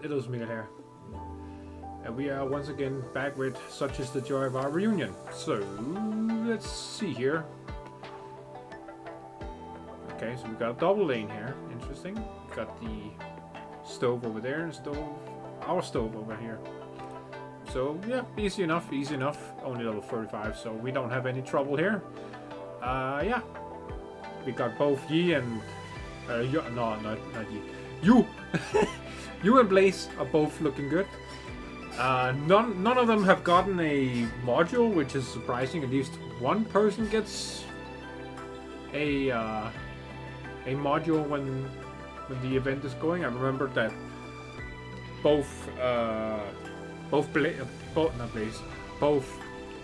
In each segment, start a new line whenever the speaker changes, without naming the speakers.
Hello, Mikhail. And we are once again back with Such is the Joy of Our Reunion. So, let's see here. Okay, so we've got a double lane here. Interesting. We've got the stove over there and our stove over here. So, yeah, easy enough, easy enough. Only level 35, so we don't have any trouble here. Yeah. We got both Yi and... no, not Yi. You! You and Blaze are both looking good. None of them have gotten a module, which is surprising. At least one person gets a module when the event is going. I remember that both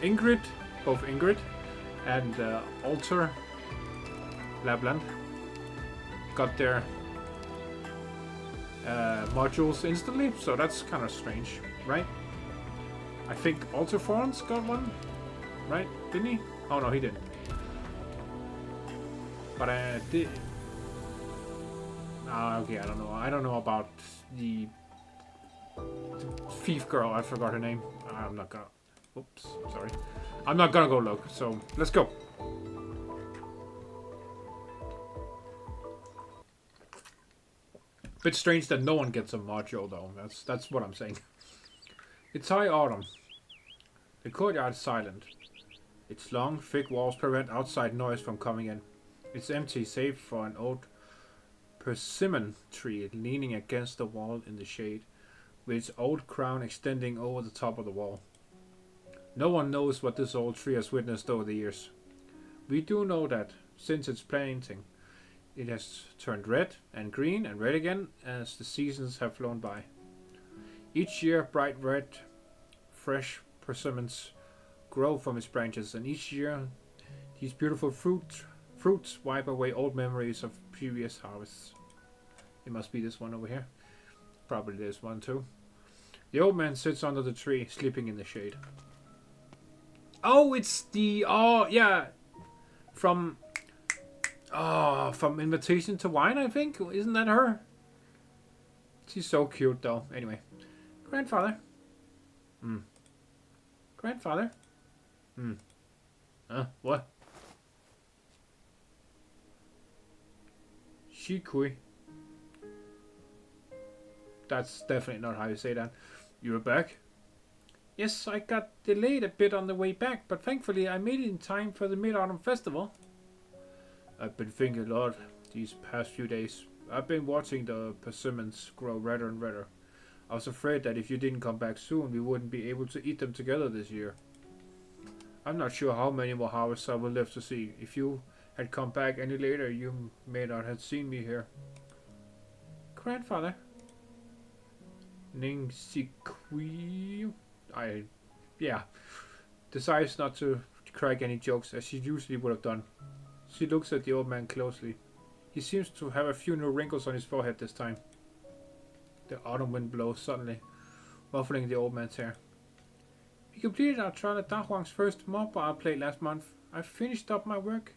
Ingrid and Alter Labland got their modules instantly, so that's kind of strange, right? I think Alter Forens got one, right? Didn't he? Oh no, he didn't. But I did. Okay, I don't know. I don't know about the thief girl. I forgot her name. I'm not gonna. Oops, sorry. I'm not gonna go look. So let's go. Bit strange that no one gets a module though. That's what I'm saying. It's high autumn. The courtyard is silent. Its long, thick walls prevent outside noise from coming in. It's empty save for an old persimmon tree leaning against the wall in the shade, with its old crown extending over the top of the wall. No one knows what this old tree has witnessed over the years. We do know that, since its planting, it has turned red and green and red again as the seasons have flown by. Each year, bright red, fresh persimmons grow from its branches, and each year, these beautiful fruits wipe away old memories of previous harvests. It must be this one over here. Probably this one too. The old man sits under the tree, sleeping in the shade. Oh, it's the... Oh, yeah. From Invitation to Wine, I think. Isn't that her? She's so cute, though. Anyway. Grandfather. Grandfather. What? Shikui. That's definitely not how you say that. You're back? Yes, I got delayed a bit on the way back, but thankfully I made it in time for the Mid-Autumn Festival. I've been thinking a lot these past few days. I've been watching the persimmons grow redder and redder. I was afraid that if you didn't come back soon, we wouldn't be able to eat them together this year. I'm not sure how many more harvests I will live to see. If you had come back any later, you may not have seen me here. Grandfather. Xingzhu. Decides not to crack any jokes as she usually would have done. She looks at the old man closely. He seems to have a few new wrinkles on his forehead this time. The autumn wind blows suddenly, ruffling the old man's hair. We completed our trial at Dahuang's first mob bar play last month. I've finished up my work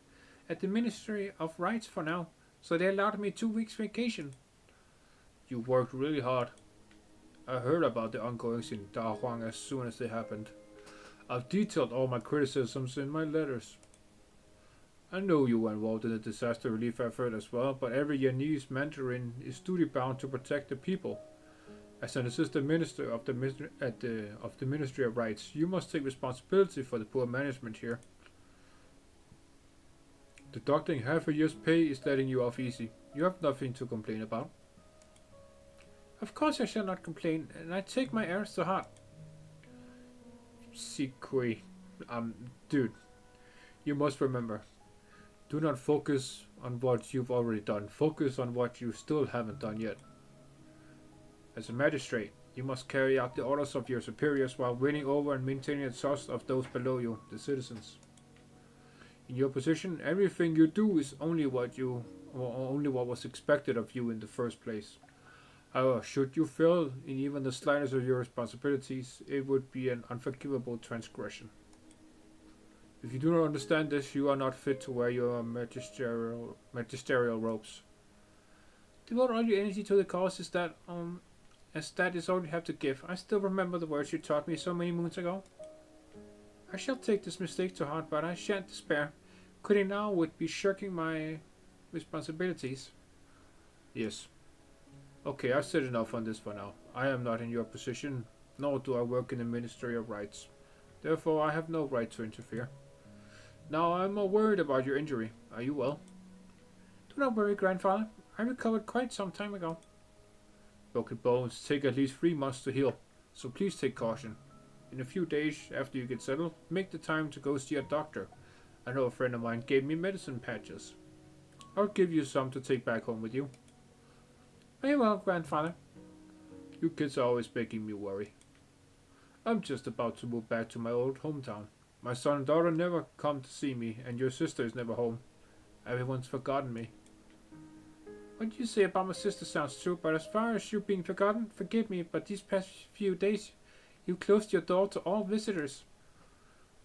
at the Miniter of Rites for now, so they allowed me 2 weeks vacation. You worked really hard. I heard about the ongoings in Dahuang as soon as they happened. I've detailed all my criticisms in my letters. I know you were involved in the disaster relief effort as well, but every Yanese mandarin is duty-bound to protect the people. As an assistant minister of the Ministry of Rites, you must take responsibility for the poor management here. Deducting half a year's pay is letting you off easy. You have nothing to complain about. Of course I shall not complain, and I take my errors to heart. Sikui. Dude. You must remember. Do not focus on what you've already done. Focus on what you still haven't done yet. As a magistrate, you must carry out the orders of your superiors while winning over and maintaining the trust of those below you, the citizens. In your position, everything you do is only what was expected of you in the first place. However, should you fail in even the slightest of your responsibilities, it would be an unforgivable transgression. If you do not understand this, you are not fit to wear your magisterial robes. Devote all your energy to the cause, is that as that is all you have to give. I still remember the words you taught me so many moons ago. I shall take this mistake to heart, but I shan't despair. Quitting now would be shirking my responsibilities. Yes. Okay, I've said enough on this for now. I am not in your position, nor do I work in the Ministry of Rites. Therefore, I have no right to interfere. Now, I'm more worried about your injury. Are you well? Do not worry, grandfather. I recovered quite some time ago. Broken bones take at least 3 months to heal, so please take caution. In a few days after you get settled, make the time to go see a doctor. I know a friend of mine gave me medicine patches. I'll give you some to take back home with you. Very well, grandfather. You kids are always making me worry. I'm just about to move back to my old hometown. My son and daughter never come to see me, and your sister is never home. Everyone's forgotten me. What you say about my sister sounds true, but as far as you being forgotten, forgive me, but these past few days, you closed your door to all visitors.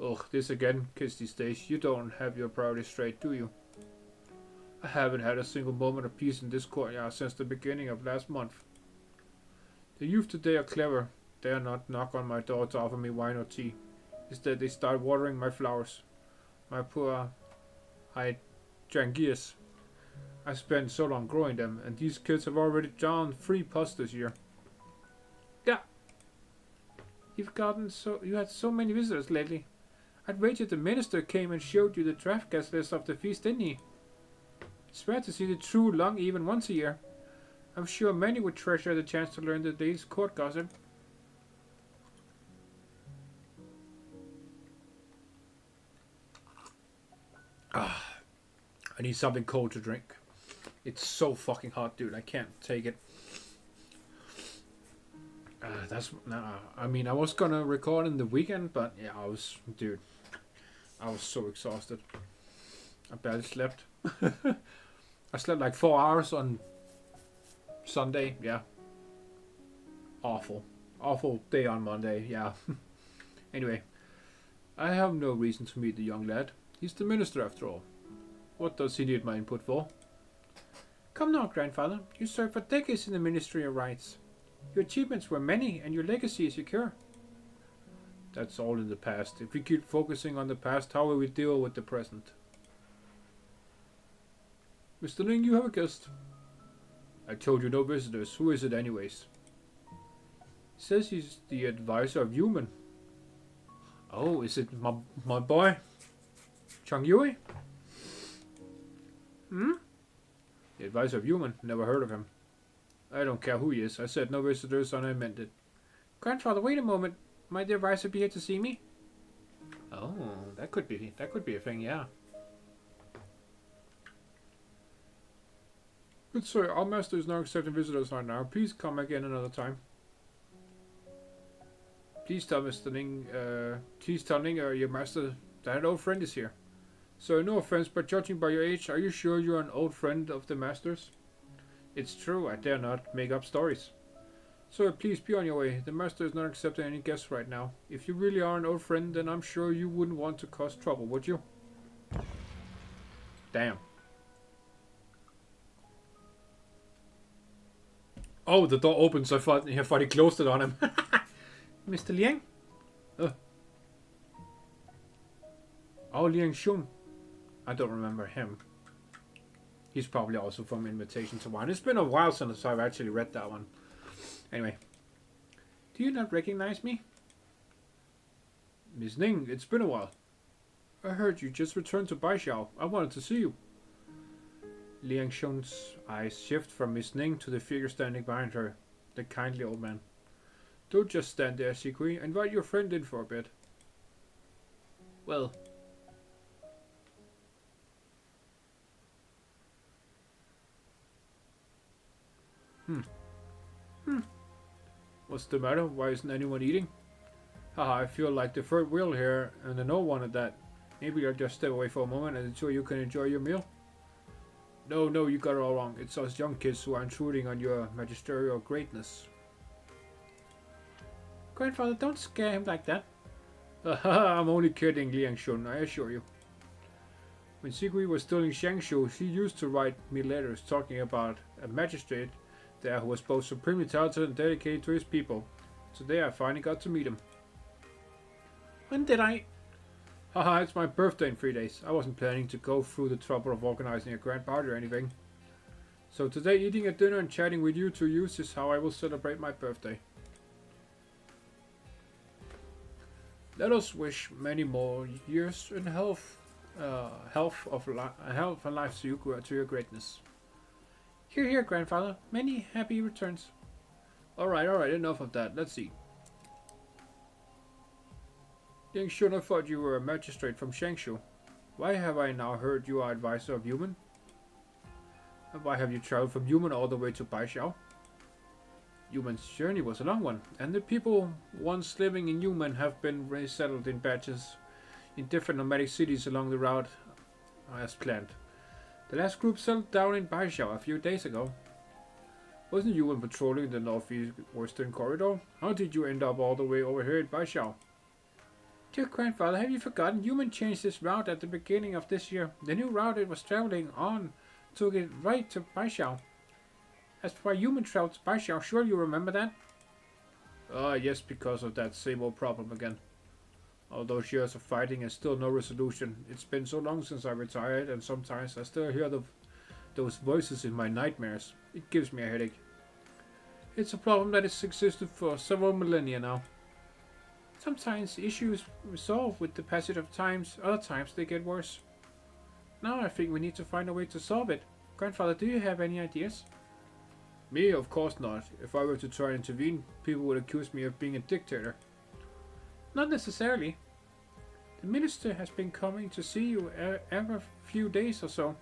Ugh, this again, kids these days. You don't have your priorities straight, do you? I haven't had a single moment of peace in this courtyard since the beginning of last month. The youth today are clever. They are not knock on my door to offer me wine or tea. Instead, they start watering my flowers. My poor hydrangeas. I spent so long growing them, and these kids have already drowned 3 pots this year. Yeah. You had so many visitors lately. I'd wager the minister came and showed you the draft guest list of the feast, didn't he? It's rare to see the true long even once a year. I'm sure many would treasure the chance to learn the day's court gossip. I need something cold to drink. It's so fucking hot, dude. I can't take it. I mean, I was gonna record in the weekend, but yeah, I was so exhausted. I barely slept. I slept like 4 hours on Sunday. Yeah. Awful day on Monday. Yeah. Anyway, I have no reason to meet the young lad. He's the minister after all. What does he need my input for? Come now, grandfather. You served for decades in the Ministry of Rites. Your achievements were many, and your legacy is secure. That's all in the past. If we keep focusing on the past, how will we deal with the present? Mr. Ling, you have a guest. I told you no visitors. Who is it anyways? He says he's the advisor of Human. Oh, is it my boy? Chang Yui? The advisor of Human. Never heard of him. I don't care who he is. I said no visitors and I meant it. Grandfather, wait a moment. Might the advisor be here to see me? Oh, that could be a thing, yeah. Good sir, our master is not accepting visitors right now. Please come again another time. Please tell Mr. Ning, your master that an old friend is here. So no offense, but judging by your age, are you sure you're an old friend of the master's? It's true, I dare not make up stories. So please be on your way. The master is not accepting any guests right now. If you really are an old friend, then I'm sure you wouldn't want to cause trouble, would you? Damn. Oh, the door opens. I thought he closed it on him. Mr. Liang? Oh, Liang Shun. I don't remember him. He's probably also from Invitation to Wine. It's been a while since I've actually read that one. Anyway. Do you not recognize me? Miss Ning, it's been a while. I heard you just returned to Baixiao. I wanted to see you. Liang Shun's eyes shift from Miss Ning to the figure standing behind her, the kindly old man. Don't just stand there, Sikui. Invite your friend in for a bit. Well. What's the matter? Why isn't anyone eating? Haha, I feel like the third wheel here, and I know one at that. Maybe I'll just step away for a moment and so you can enjoy your meal. No, you got it all wrong. It's us young kids who are intruding on your magisterial greatness. Grandfather, don't scare him like that. I'm only kidding, Liang Shun, I assure you. When Sigui was still in Xingzhu, she used to write me letters talking about a magistrate there who was both supremely talented and dedicated to his people. Today I finally got to meet him. When did I? Haha, it's my birthday in 3 days. I wasn't planning to go through the trouble of organizing a grand party or anything. So today eating a dinner and chatting with you two youths is how I will celebrate my birthday. Let us wish many more years in health and life to you, to your greatness. Hear, hear, grandfather. Many happy returns. Alright, enough of that. Let's see. Xingzhu, I thought you were a magistrate from Xingzhu. Why have I now heard you are advisor of Human? And why have you traveled from Human all the way to Baixiao? Human's journey was a long one, and the people once living in Human have been resettled in batches in different nomadic cities along the route as planned. The last group settled down in Baixiao a few days ago. Wasn't Human patrolling the northeast-western corridor? How did you end up all the way over here in Baixiao? Dear grandfather, have you forgotten? Human changed this route at the beginning of this year. The new route it was traveling on took it right to Baixiao. As for Human traveled to Baixiao, sure you remember that? Yes, because of that same old problem again. All those years of fighting and still no resolution. It's been so long since I retired, and sometimes I still hear those voices in my nightmares. It gives me a headache. It's a problem that has existed for several millennia now. Sometimes issues resolve with the passage of times, other times they get worse. Now I think we need to find a way to solve it. Grandfather, do you have any ideas? Me? Of course not. If I were to try and intervene, people would accuse me of being a dictator. Not necessarily. The minister has been coming to see you every few days or so.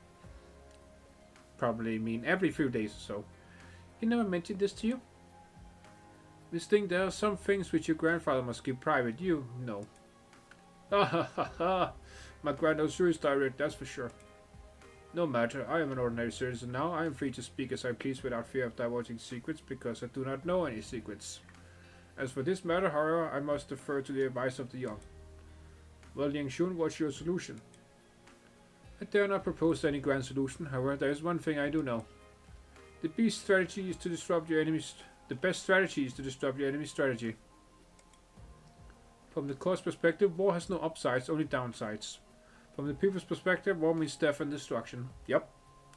Probably mean every few days or so. He never mentioned this to you? This thing, there are some things which your grandfather must keep private, you know. Ha ha ha ha! My grandfather is direct, that's for sure. No matter, I am an ordinary citizen now. I am free to speak as I please without fear of divulging secrets, because I do not know any secrets. As for this matter, however, I must defer to the advice of the young. Well, Xingzhu, what's your solution? I dare not propose any grand solution, however, there is one thing I do know. The best strategy is to disrupt your enemy's strategy. From the court's perspective, war has no upsides, only downsides. From the people's perspective, war means death and destruction. Yep,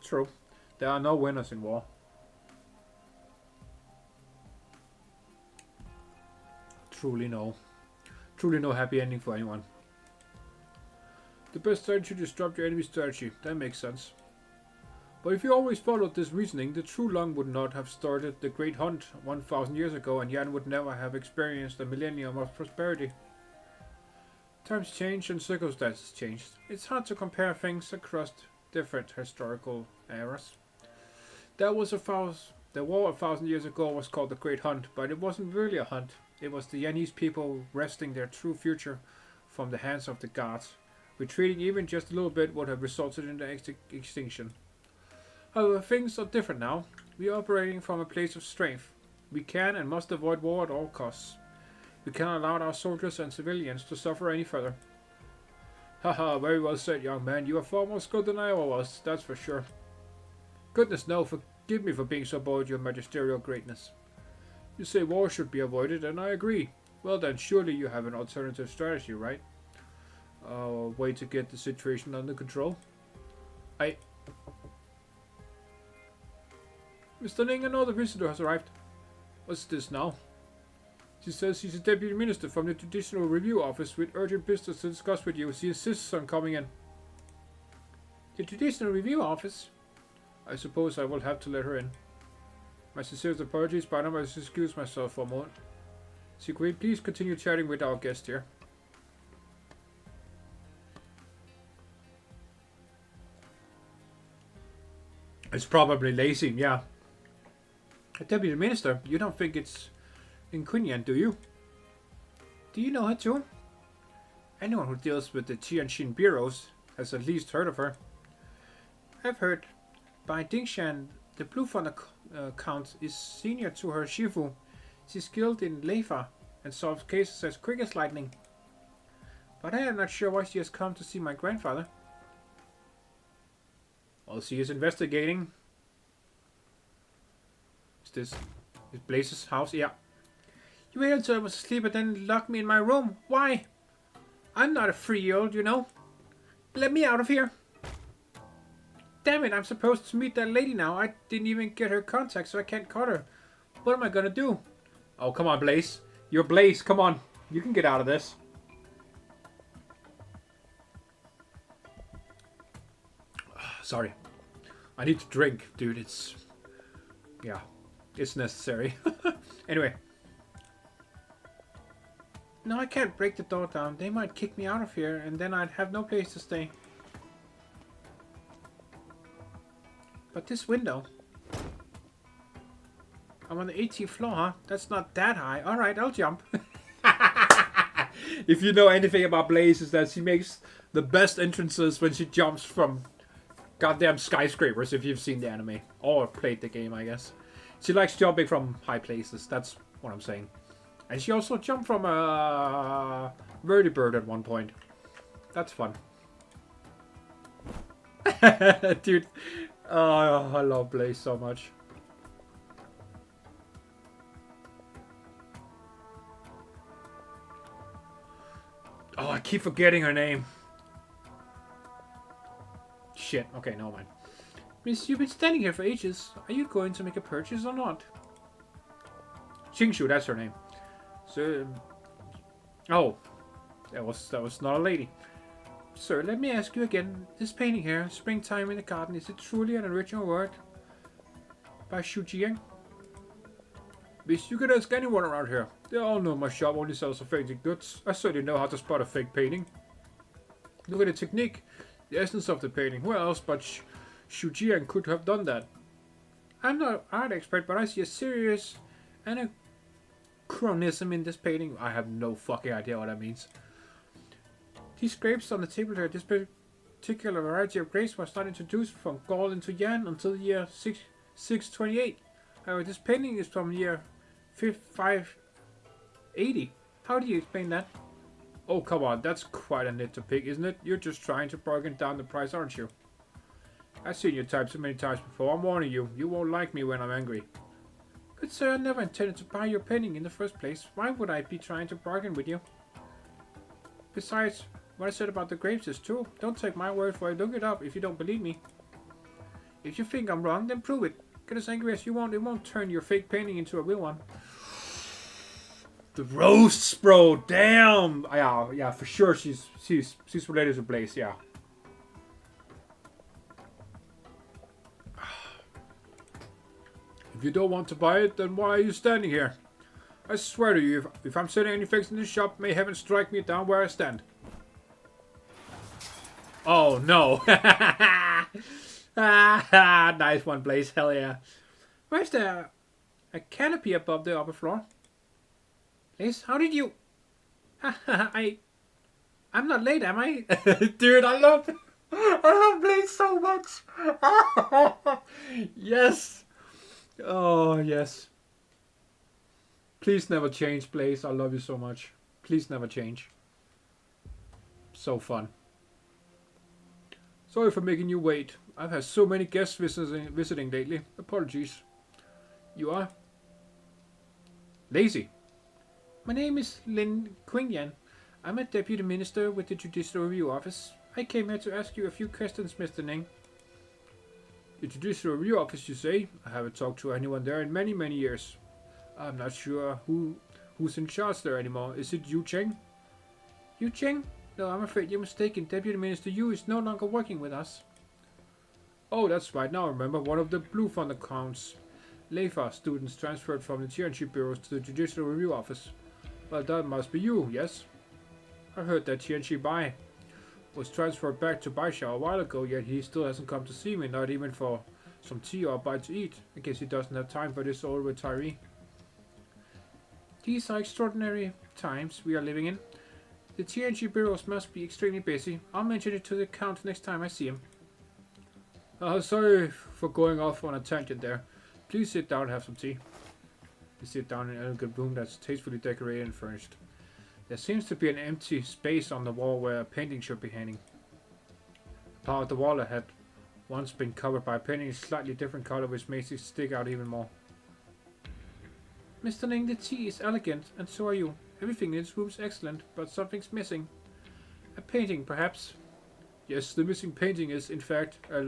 true. There are no winners in war. Truly no happy ending for anyone. The best strategy to disrupt your enemy's strategy. That makes sense. But if you always followed this reasoning, the true Long would not have started the Great Hunt 1,000 years ago, and Yan would never have experienced a millennium of prosperity. Times change and circumstances changed. It's hard to compare things across different historical eras. The war 1,000 years ago was called the Great Hunt, but it wasn't really a hunt. It was the Yanese people wresting their true future from the hands of the gods. Retreating even just a little bit would have resulted in their extinction. However, things are different now. We are operating from a place of strength. We can and must avoid war at all costs. We cannot allow our soldiers and civilians to suffer any further. Haha, very well said, young man. You are far more skilled than I ever was, that's for sure. Goodness no, forgive me for being so bold, your magisterial greatness. You say war should be avoided, and I agree. Well then, surely you have an alternative strategy, right? A way to get the situation under control? Mr. Ling, another visitor has arrived. What's this now? She says she's a deputy minister from the Judicial Review Office with urgent business to discuss with you. She insists on coming in. The Judicial Review Office? I suppose I will have to let her in. My sincerest apologies, but I must excuse myself for a moment. So could we please continue chatting with our guest here? It's probably Lezi, yeah. A deputy minister? You don't think it's Inquinian, do you? Do you know her too? Anyone who deals with the Tianjin bureaus has at least heard of her. I've heard. By Dingshan, the Blue Thunder Count is senior to her Shifu. She's skilled in Leifa and solves cases as quick as lightning. But I am not sure why she has come to see my grandfather. Well, she is investigating. this? Is Blaze's house? Yeah. You waited until I was asleep and then locked me in my room. Why? I'm not a 3-year-old, you know. Let me out of here. Damn it, I'm supposed to meet that lady now. I didn't even get her contact, so I can't call her. What am I gonna do? Oh, come on, Blaze. You're Blaze. Come on. You can get out of this. Sorry. I need to drink, dude. It's... yeah. It's necessary. Anyway. No, I can't break the door down. They might kick me out of here, and then I'd have no place to stay. But this window... I'm on the 18th floor, huh? That's not that high. Alright, I'll jump. If you know anything about Blaze, is that she makes the best entrances when she jumps from goddamn skyscrapers, if you've seen the anime. Or played the game, I guess. She likes jumping from high places. That's what I'm saying. And she also jumped from a vertibird at one point. That's fun. Dude. Oh, I love Blaze so much. Oh, I keep forgetting her name. Shit. Okay, no mind. Miss, you've been standing here for ages. Are you going to make a purchase or not? Xingzhu, that's her name. So, oh, that was not a lady. Sir, let me ask you again. This painting here, Springtime in the Garden, is it truly an original work by Xu Jiang? Miss, you can ask anyone around here. They all know my shop only sells fake goods. I certainly know how to spot a fake painting. Look at the technique, the essence of the painting. Who else but Xu Jiang could have done that? I'm not an art expert, but I see a serious anachronism in this painting. I have no fucking idea what that means. These grapes on the table here, this particular variety of grapes was not introduced from Gaul into Yan until the year 628. However, this painting is from the year 580. How do you explain that? Oh, come on, that's quite a nit to pick, isn't it? You're just trying to bargain down the price, aren't you? I've seen your type so many times before. I'm warning you, you won't like me when I'm angry. Good sir, I never intended to buy your painting in the first place. Why would I be trying to bargain with you? Besides, what I said about the grapes is true. Don't take my word for it. Look it up if you don't believe me. If you think I'm wrong, then prove it. Get as angry as you want. It won't turn your fake painting into a real one. The roasts, bro. Damn. Yeah, for sure. She's related to Blaze. Yeah. If you don't want to buy it, then why are you standing here? I swear to you, if I'm selling any fakes in this shop, may heaven strike me down where I stand. Oh no. Nice one, Blaze. Hell yeah. Where's there a canopy above the upper floor? Blaze, how did you... I'm not late, am I? Dude, I love Blaze so much. Yes. Oh, yes. Please never change, Blaze. I love you so much. Please never change. So fun. Sorry for making you wait. I've had so many guests visiting lately. Apologies. You are? Lezi. My name is Lin Qingyan. I'm a deputy minister with the Judicial Review Office. I came here to ask you a few questions, Mr. Ning. The Judicial Review Office, you say? I haven't talked to anyone there in many, many years. I'm not sure who's in charge there anymore. Is it Yu Cheng? Yu Cheng? No, I'm afraid you're mistaken. Deputy Minister Yu is no longer working with us. Oh, that's right. Now I remember one of the Blue Fund accounts. Leifa students transferred from the Tianchi bureaus to the Judicial Review Office. Well, that must be you, yes? I heard that Tianchi Bai was transferred back to Baisha a while ago, yet he still hasn't come to see me, not even for some tea or a bite to eat. I guess he doesn't have time for this old retiree. These are extraordinary times we are living in. The TNG bureaus must be extremely busy. I'll mention it to the Count next time I see him. Sorry for going off on a tangent there. Please sit down and have some tea. You sit down in an elegant room that's tastefully decorated and furnished. There seems to be an empty space on the wall where a painting should be hanging. Part of the wall that had once been covered by a painting is slightly different color, which makes it stick out even more. Mr. Ning, the tea is elegant, and so are you. Everything in this room is excellent, but something's missing. A painting, perhaps? Yes, the missing painting is, in fact, a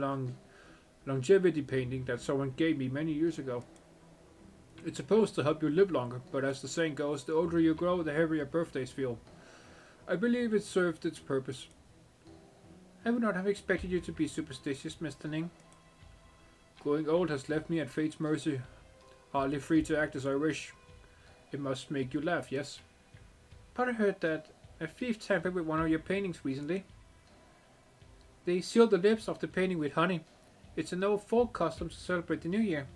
longevity painting that someone gave me many years ago. It's supposed to help you live longer, but as the saying goes, the older you grow, the heavier birthdays feel. I believe it served its purpose. I would not have expected you to be superstitious, Mr. Ning. Growing old has left me at fate's mercy, hardly free to act as I wish. It must make you laugh, yes? But I heard that a thief tampered with one of your paintings recently. They sealed the lips of the painting with honey. It's an old folk custom to celebrate the new year.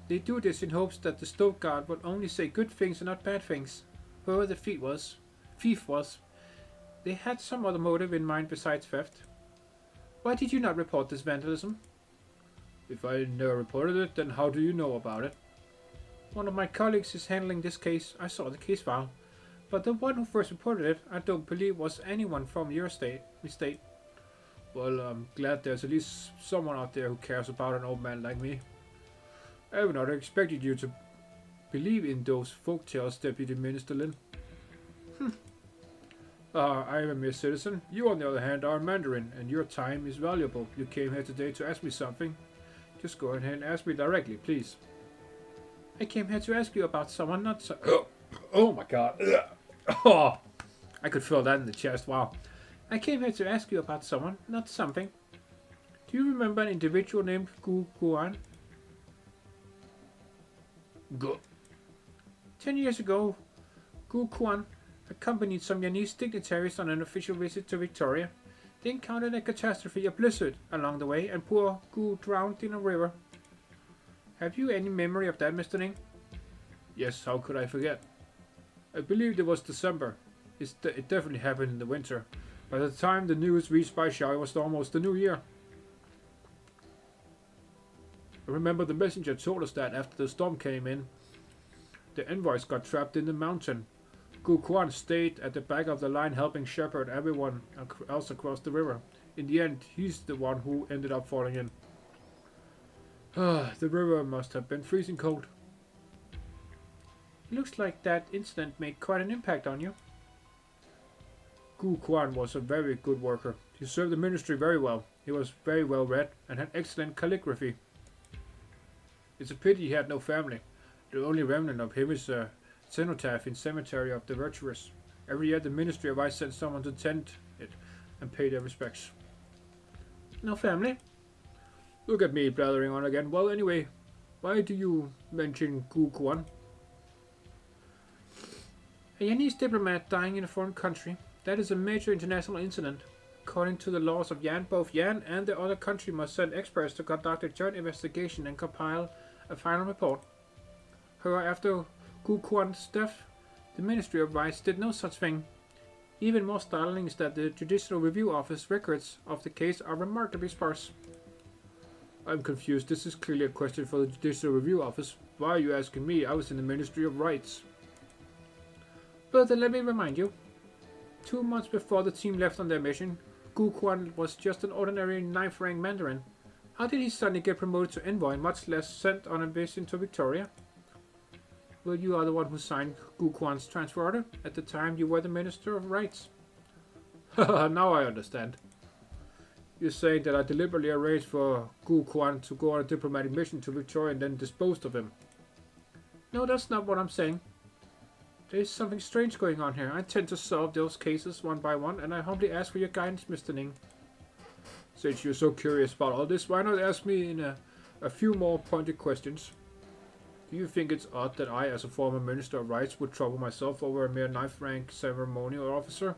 They do this in hopes that the stove guard will only say good things and not bad things. Whoever the thief was, they had some other motive in mind besides theft. Why did you not report this vandalism? If I never reported it, then how do you know about it? One of my colleagues is handling this case. I saw the case file. But the one who first reported it, I don't believe was anyone from your state. Well, I'm glad there's at least someone out there who cares about an old man like me. I would not have expected you to believe in those folk tales, Deputy Minister Lin. I am a mere citizen. You, on the other hand, are a Mandarin, and your time is valuable. You came here today to ask me something. Just go ahead and ask me directly, please. I came here to ask you about someone, not so... Oh my god. Oh, I could feel that in the chest, wow. I came here to ask you about someone, not something. Do you remember an individual named Gu Guan? 10 years ago, Gu Guan accompanied some Yanese dignitaries on an official visit to Victoria. They encountered a catastrophe, a blizzard, along the way, and poor Gu drowned in a river. Have you any memory of that, Mr. Ning? Yes, how could I forget? I believe it was December. It definitely happened in the winter. By the time the news reached Baishao, it was almost the new year. I remember the messenger told us that after the storm came in, the envoys got trapped in the mountain. Gu Quan stayed at the back of the line helping shepherd everyone else across the river. In the end, he's the one who ended up falling in. The river must have been freezing cold. It looks like that incident made quite an impact on you. Gu Quan was a very good worker. He served the ministry very well. He was very well read and had excellent calligraphy. It's a pity he had no family. The only remnant of him is a cenotaph in Cemetery of the Virtuous. Every year the Ministry of Rites sends someone to tend it and pay their respects. No family? Look at me blathering on again. Well, anyway, why do you mention Gu Quan? A Yanese diplomat dying in a foreign country. That is a major international incident. According to the laws of Yan, both Yan and the other country must send experts to conduct a joint investigation and compile a final report. However, after Gu Quan's death, the Ministry of Rites did no such thing. Even more startling is that the Judicial Review Office records of the case are remarkably sparse. I'm confused. This is clearly a question for the Judicial Review Office. Why are you asking me? I was in the Ministry of Rites. Well, then let me remind you. 2 months before the team left on their mission, Gu Quan was just an ordinary 9th rank Mandarin. How did he suddenly get promoted to envoy, much less sent on a mission to Victoria? Well, you are the one who signed Gu Quan's transfer order. At the time, you were the Minister of Rites. Haha, now I understand. You're saying that I deliberately arranged for Gu Quan to go on a diplomatic mission to Victoria and then disposed of him. No, that's not what I'm saying. There's something strange going on here. I tend to solve those cases one by one, and I humbly ask for your guidance, Mr. Ning. Since you're so curious about all this, why not ask me in a few more pointed questions? Do you think it's odd that I, as a former Minister of Rites, would trouble myself over a mere 9th rank ceremonial officer?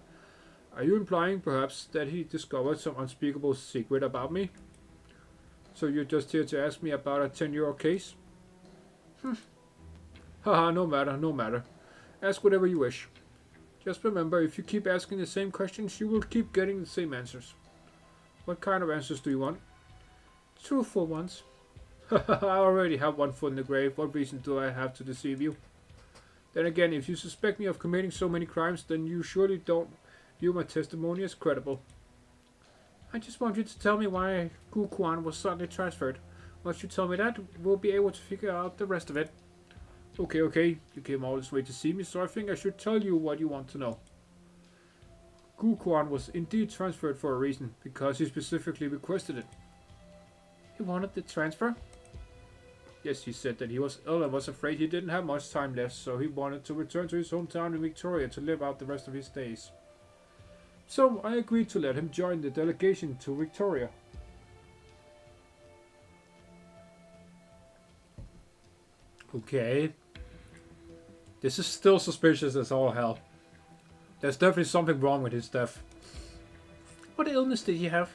Are you implying, perhaps, that he discovered some unspeakable secret about me? So you're just here to ask me about a 10-year-old case? Haha, no matter. Ask whatever you wish. Just remember, if you keep asking the same questions, you will keep getting the same answers. What kind of answers do you want? Truthful ones. I already have one foot in the grave. What reason do I have to deceive you? Then again, if you suspect me of committing so many crimes, then you surely don't view my testimony as credible. I just want you to tell me why Gu Quan was suddenly transferred. Once you tell me that, we'll be able to figure out the rest of it. Okay. You came all this way to see me, so I think I should tell you what you want to know. Guquan was indeed transferred for a reason, because he specifically requested it. He wanted the transfer? Yes, he said that he was ill and was afraid he didn't have much time left, so he wanted to return to his hometown in Victoria to live out the rest of his days. So I agreed to let him join the delegation to Victoria. Okay. This is still suspicious as all hell. There's definitely something wrong with his death. What illness did he have?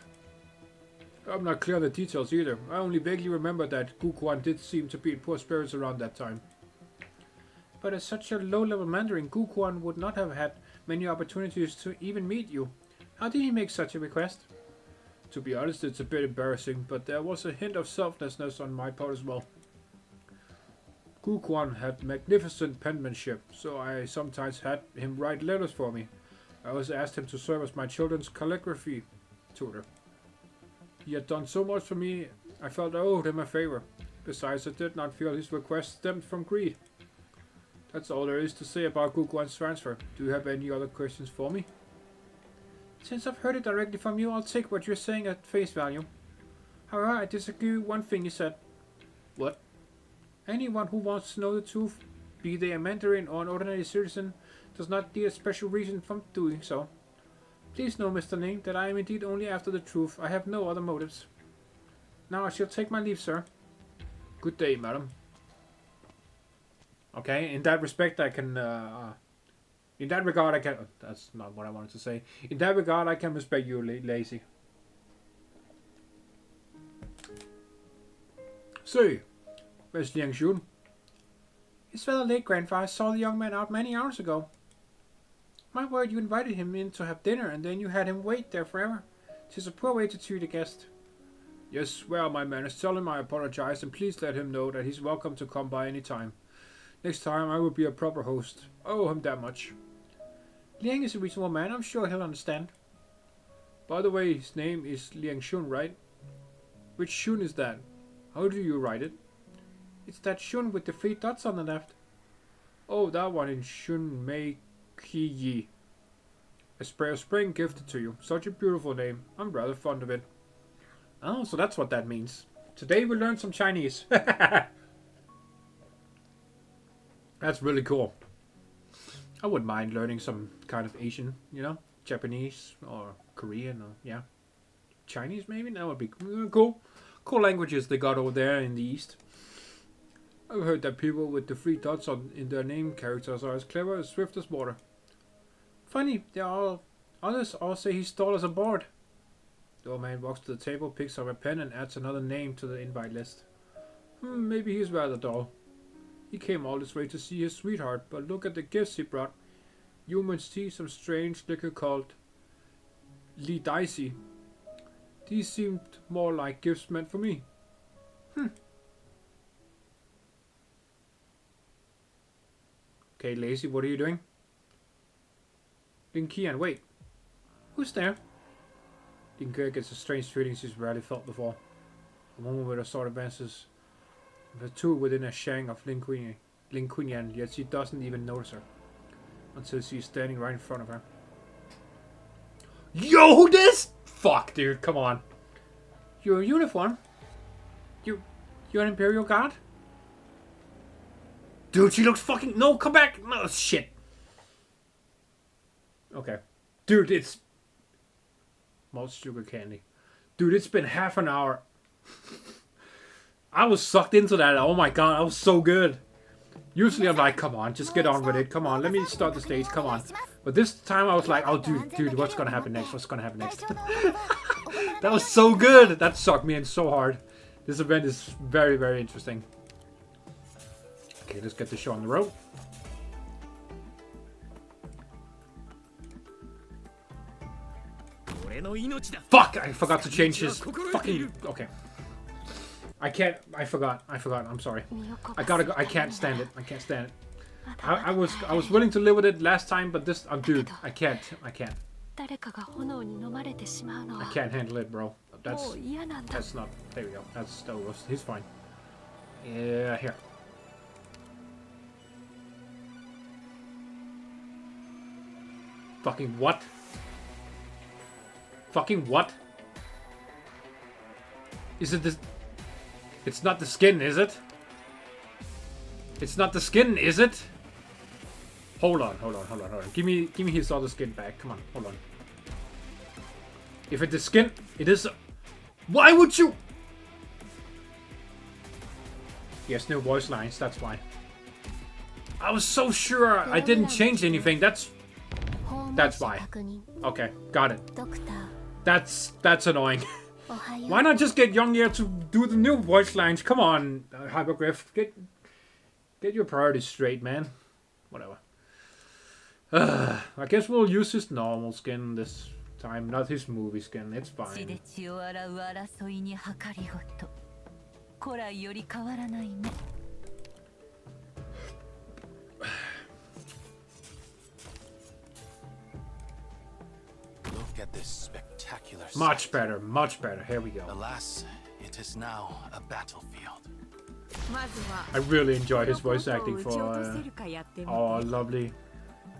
I'm not clear on the details either. I only vaguely remember that Guquan did seem to be in poor spirits around that time. But as such a low-level Mandarin, Guquan would not have had many opportunities to even meet you. How did he make such a request? To be honest, it's a bit embarrassing, but there was a hint of selflessness on my part as well. Guquan had magnificent penmanship, so I sometimes had him write letters for me. I also asked him to serve as my children's calligraphy tutor. He had done so much for me, I felt I owed him a favor. Besides, I did not feel his request stemmed from greed. That's all there is to say about Guquan's transfer. Do you have any other questions for me? Since I've heard it directly from you, I'll take what you're saying at face value. However, I disagree with one thing you said. What? Anyone who wants to know the truth, be they a Mandarin or an ordinary citizen, does not need a special reason for doing so. Please know, Mr. Ling, that I am indeed only after the truth. I have no other motives. Now I shall take my leave, sir. Good day, madam. Okay, in that respect I can... in that regard I can... that's not what I wanted to say. In that regard I can respect you, Lezi. So, where's Xingzhu? It's rather late, Grandfather. I saw the young man out many hours ago. My word, you invited him in to have dinner, and then you had him wait there forever. 'Tis a poor way to treat a guest. Yes, where are my manners? Tell him I apologize, and please let him know that he's welcome to come by any time. Next time I will be a proper host. I owe him that much. Liang is a reasonable man. I'm sure he'll understand. By the way, his name is Liang Shun, right? Which Shun is that? How do you write it? It's that Shun with the 3 dots on the left. Oh, that one in Shun Mei Ki. A spray of spring gifted to you. Such a beautiful name. I'm rather fond of it. Oh, so that's what that means. Today we learned some Chinese. That's really cool. I wouldn't mind learning some kind of Asian, you know? Japanese or Korean or, yeah. Chinese maybe? That would be cool. Cool languages they got over there in the East. I've heard that people with the 3 dots in their name characters are as clever as swift as water. Funny, others all say he's tall as a board. The old man walks to the table, picks up a pen, and adds another name to the invite list. Maybe he's rather dull. He came all this way to see his sweetheart, but look at the gifts he brought. Human tea, some strange liquor called Lezi. These seemed more like gifts meant for me. Okay, Lezi, what are you doing? Lin Qian, wait. Who's there? Lin Qian gets a strange feeling she's rarely felt before. A woman with a sword advances the two within a shang of Lin Qian, yet she doesn't even notice her. Until she's standing right in front of her. Yo, who this? Fuck, dude, come on. You're a uniform? You're an Imperial Guard? Dude, she looks fucking... No, come back! No, shit. Okay. Dude, it's... malt sugar candy. Dude, it's been half an hour. I was sucked into that. Oh my god, that was so good. Usually I'm like, come on, just get on with it. Come on, let me start the stage. Come on. But this time I was like, oh, dude, what's gonna happen next? What's gonna happen next? That was so good. That sucked me in so hard. This event is very, very interesting. Okay, let's get the show on the road. Fuck! I forgot to change his fucking... Okay. I forgot. I'm sorry. I gotta go. I can't stand it. I can't stand it. I was willing to live with it last time, but this... dude, I can't. I can't handle it, bro. That's not... There we go. He's fine. Yeah, here. Fucking what? Fucking what? Is it this? It's not the skin, is it? It's not the skin, is it? Hold on. Give me his other skin back. Come on, hold on. If it's the skin, it is. Why would you? Yes, no voice lines. That's why. I was so sure I didn't change anything. That's why. Okay, got it. That's annoying. Why not just get Young Year to do the new voice lines? Come on, Hypergryph. Get your priorities straight, man. Whatever. I guess we'll use his normal skin this time, not his movie skin. It's fine.
Look at this spectacular sight.
Much better, much better. Here we go.
Alas, it is now a battlefield.
I really enjoy his voice acting for our lovely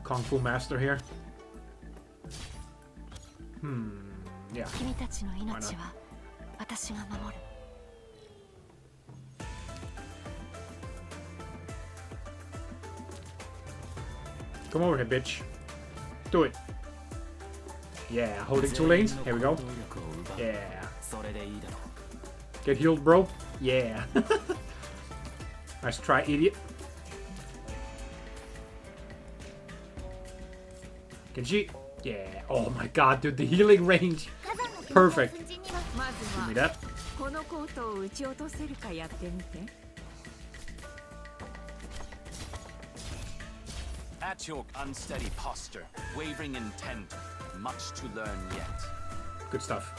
Kung Fu master here. Yeah. Why not? Come over here, bitch. Do it. Yeah, holding 2 lanes. Here we go. Yeah. Get healed, bro. Yeah. Nice try, idiot. Genji. Yeah. Oh my god, dude, the healing range. Perfect. Give me that.
At your unsteady posture, wavering intent, much to learn yet.
Good stuff.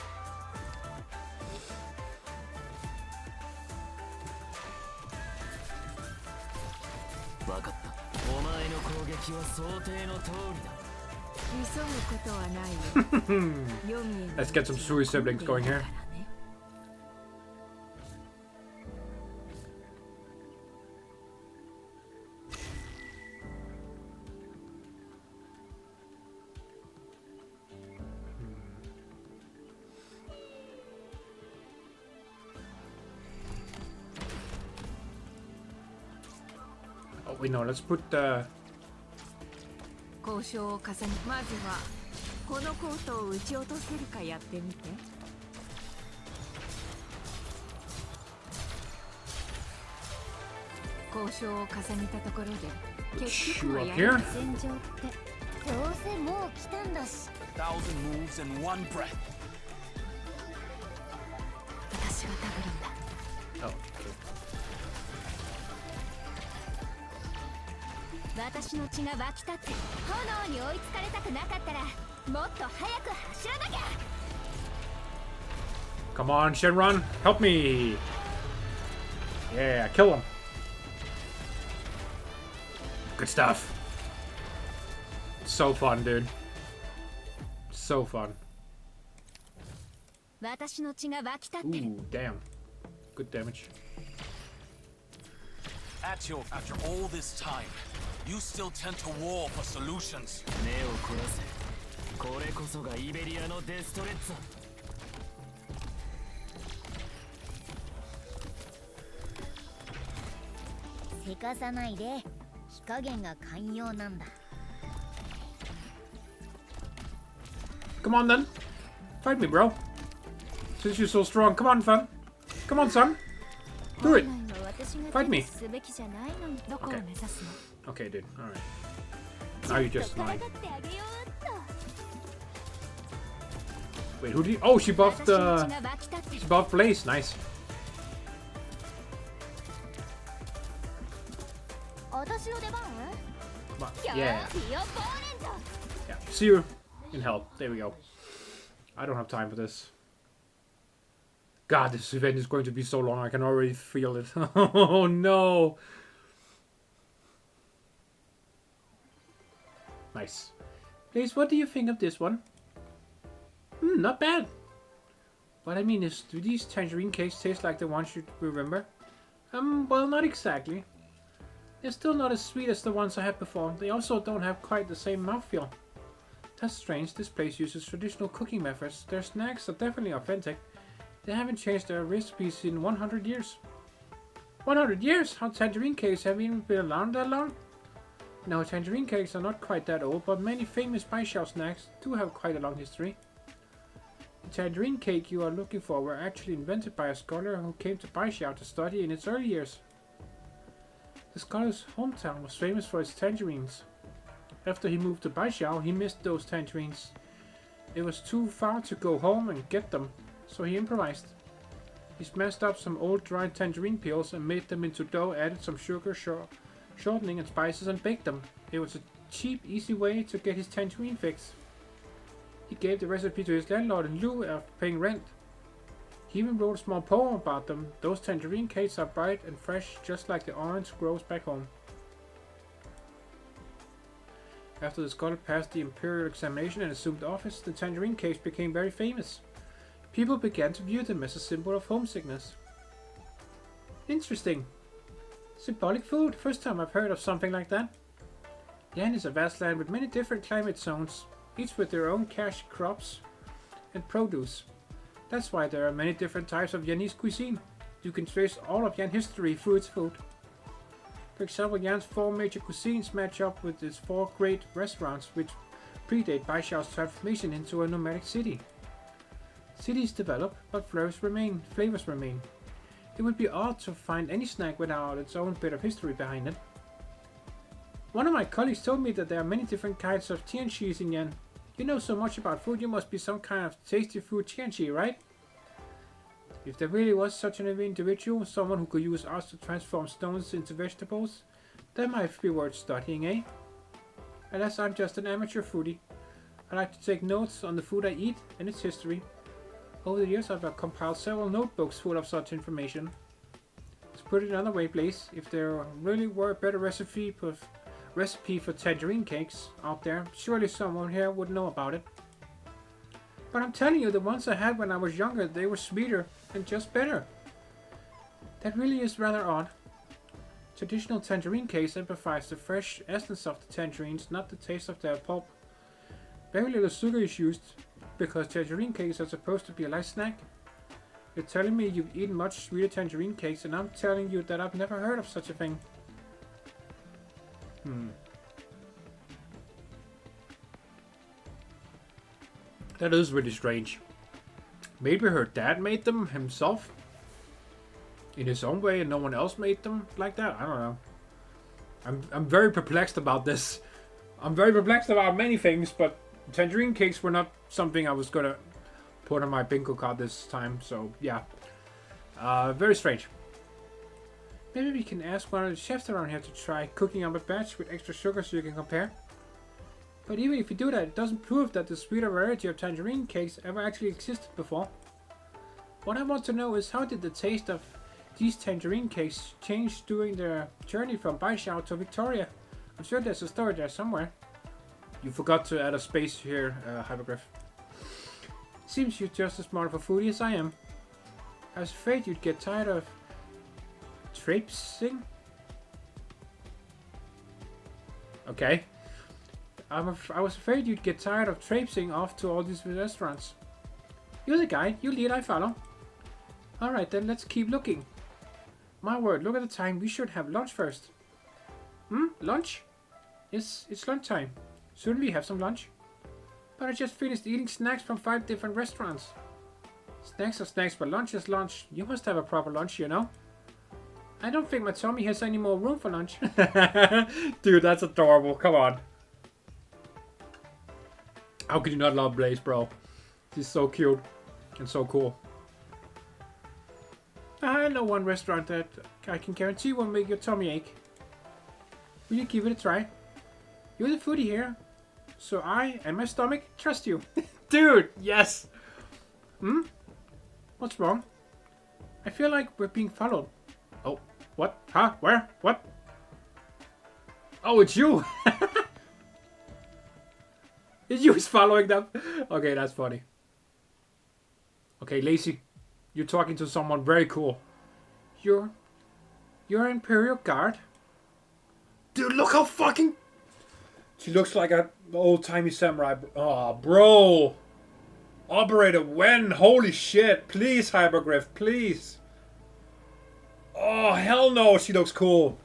Let's get some Sui siblings going here. Oh, wait, no, let's put the...
交渉を重ね、まずはこのコートを撃ち落とせるかやってみて。交渉を重ねたところで結局はやる戦場ってどうせもう来たんだし。
Thousand moves in one breath.
私がダブルんだ。
Oh.
私の血が湧き立って炎に追いつかれたくなかったらもっと早く走らなきゃ。
Come on, Shenron, help me. Yeah, kill him. Good stuff. So fun, dude. So fun.
私の血が湧き立ってる。
Ooh, damn. Good damage.
After all this time, you still tend to war for solutions.
目を凝らせ。これこそがイベリアのデストレッツァ。
せかさないで。火加減が寛容なんだ。
Come on then. Fight me, bro. Since you're so strong, come on, fam. Come on, son. Do it. Fight me. Okay. Okay, dude. Alright. Now you're just lying. Wait, who did you... Oh, she buffed, she buffed Blaze. Nice. Come on. Yeah. Yeah. See you in hell. There we go. I don't have time for this. God, this event is going to be so long. I can already feel it. Oh no. Nice. Blaze, what do you think of this one? Not bad. What I mean is, do these tangerine cakes taste like the ones you remember? Well, not exactly. They're still not as sweet as the ones I had before. They also don't have quite the same mouthfeel. That's strange. This place uses traditional cooking methods. Their snacks are definitely authentic. They haven't changed their recipes in 100 years. 100 years? How tangerine cakes have even been around that long? No, tangerine cakes are not quite that old, but many famous Baishao snacks do have quite a long history. The tangerine cake you are looking for were actually invented by a scholar who came to Baishao to study in its early years. The scholar's hometown was famous for its tangerines. After he moved to Baishao, he missed those tangerines. It was too far to go home and get them, so he improvised. He smashed up some old dried tangerine peels and made them into dough, added some sugar, shortening and spices and baked them. It was a cheap, easy way to get his tangerine fix. He gave the recipe to his landlord in lieu of paying rent. He even wrote a small poem about them. Those tangerine cakes are bright and fresh, just like the orange grows back home. After the scholar passed the imperial examination and assumed office, the tangerine cakes became very famous. People began to view them as a symbol of homesickness. Interesting. Symbolic food. First time I've heard of something like that. Yan is a vast land with many different climate zones, each with their own cash crops and produce. That's why there are many different types of Yanese cuisine. You can trace all of Yan history through its food. For example, Yan's 4 major cuisines match up with its 4 great restaurants, which predate Baishao's transformation into a nomadic city. Cities develop, but flavors remain. It would be odd to find any snack without its own bit of history behind it. One of my colleagues told me that there are many different kinds of tianxis in Yan. You know so much about food, you must be some kind of tasty food tianxi, right? If there really was such an individual, someone who could use arts to transform stones into vegetables, that might be worth studying, eh? Alas, I'm just an amateur foodie. I like to take notes on the food I eat and its history. Over the years, I've compiled several notebooks full of such information. To put it another way, Blaze, if there really were a better recipe for tangerine cakes out there, surely someone here would know about it. But I'm telling you, the ones I had when I was younger, they were sweeter and just better. That really is rather odd. Traditional tangerine cakes amplifies the fresh essence of the tangerines, not the taste of their pulp. Very little sugar is used, because tangerine cakes are supposed to be a light snack. You're telling me you've eaten much sweeter tangerine cakes, and I'm telling you that I've never heard of such a thing. That is really strange. Maybe her dad made them himself in his own way and no one else made them like that? I don't know. I'm very perplexed about this. I'm very perplexed about many things, but tangerine cakes were not something I was gonna put on my bingo card this time, so yeah. Very strange. Maybe we can ask one of the chefs around here to try cooking up a batch with extra sugar so you can compare. But even if you do that, it doesn't prove that the sweeter variety of tangerine cakes ever actually existed before. What I want to know is, how did the taste of these tangerine cakes change during their journey from Baishao to Victoria? I'm sure there's a story there somewhere. You forgot to add a space here, Hypergryph. Seems you're just as smart of a foodie as I am. I was afraid you'd get tired of traipsing. Okay. I was afraid you'd get tired of traipsing off to all these restaurants. You're the guide, you lead, I follow. Alright then, let's keep looking. My word, look at the time, we should have lunch first. Lunch? Yes, it's lunchtime. Shouldn't we have some lunch? But I just finished eating snacks from 5 different restaurants. Snacks are snacks, but lunch is lunch. You must have a proper lunch, you know? I don't think my tummy has any more room for lunch. Dude, that's adorable, come on. How could you not love Blaze, bro? He's so cute and so cool. I know one restaurant that I can guarantee will make your tummy ache. Will you give it a try? You're the foodie here, so I and my stomach trust you. Dude, yes! What's wrong? I feel like we're being followed. Oh, what? Huh? Where? What? Oh, it's you! It's you following them. Okay, that's funny. Okay, Lezi, you're talking to someone very cool. You're Imperial Guard? Dude, look how fucking... She looks like an old-timey samurai. Oh, bro. Operator, when? Holy shit. Please, Hypergryph, please. Oh, hell no. She looks cool.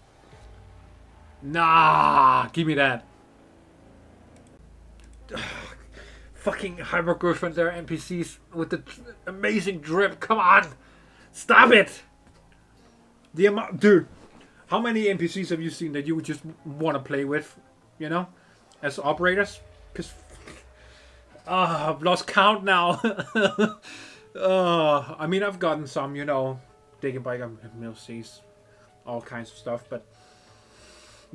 Nah, give me that. Fucking Hypergryph and their NPCs with the amazing drip. Come on. Stop it. The amount... Dude, how many NPCs have you seen that you would just want to play with? You know? As operators? Because... I've lost count now. I mean, I've gotten some, you know, digging by Milseas, all kinds of stuff, but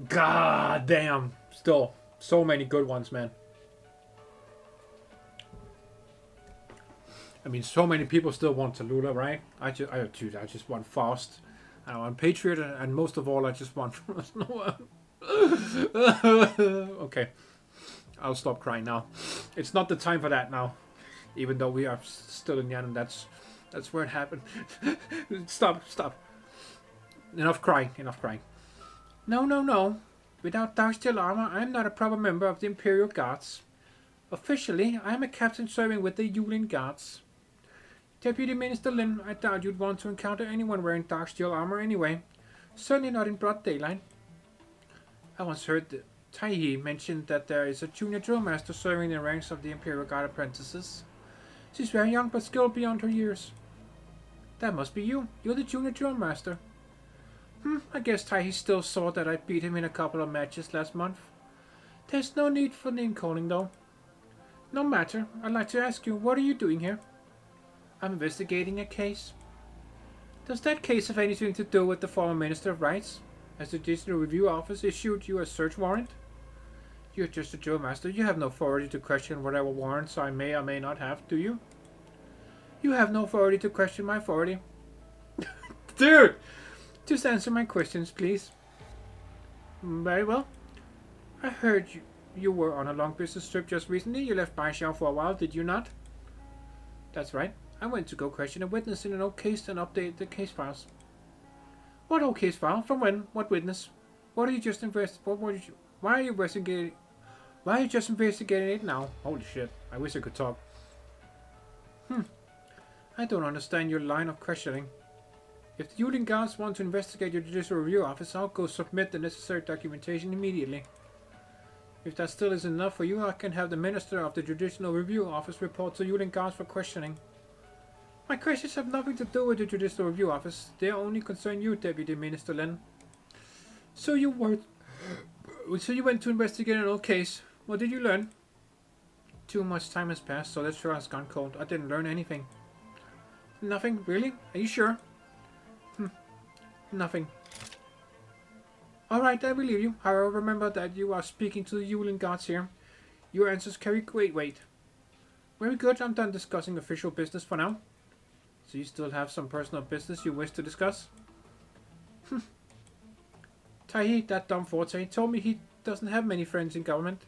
god damn, still so many good ones, man. I mean, so many people still want Tallulah, right? I just want Faust. I want Patriot, and most of all, I just want okay. I'll stop crying now. It's not the time for that now. Even though we are still in the end, and that's where it happened. Stop. Enough crying. No. Without Darksteel armor, I am not a proper member of the Imperial Guards. Officially, I am a captain serving with the Yulin Guards. Deputy Minister Lin, I doubt you'd want to encounter anyone wearing Darksteel armor anyway. Certainly not in broad daylight. I once heard that Taihi mentioned that there is a junior drill master serving in the ranks of the Imperial Guard apprentices. She's very young but skilled beyond her years. That must be you. You're the junior drill master. I guess Taihi still saw that I beat him in a couple of matches last month. There's no need for name calling though. No matter, I'd like to ask you, what are you doing here? I'm investigating a case. Does that case have anything to do with the former Minister of Rites? Has the Judicial Review Office issued you a search warrant? You're just a drill master. You have no authority to question whatever warrants I may or may not have, do you? You have no authority to question my authority. Dude! Just answer my questions, please. Very well. I heard you were on a long business trip just recently. You left Baishan for a while, did you not? That's right. I went to go question a witness in an old case and update the case files. What old case file? From when? What witness? What are you just investigating? Why are you investigating? Why are you just investigating it now? Holy shit! I wish I could talk. I don't understand your line of questioning. If the Yulin Guards want to investigate your Judicial Review Office, I'll go submit the necessary documentation immediately. If that still isn't enough for you, I can have the Minister of the Judicial Review Office report to Yulin Guards for questioning. My questions have nothing to do with the Judicial Review Office. They only concern you, Deputy Minister Lin. So you went to investigate an old case. What did you learn? Too much time has passed, so that sure has gone cold. I didn't learn anything. Nothing? Really? Are you sure? Nothing. Alright, I believe you. However, remember that you are speaking to the Yulin Guards here. Your answers carry great weight. Very good, I'm done discussing official business for now. So you still have some personal business you wish to discuss? Taihi, that dumb Forte, told me he doesn't have many friends in government.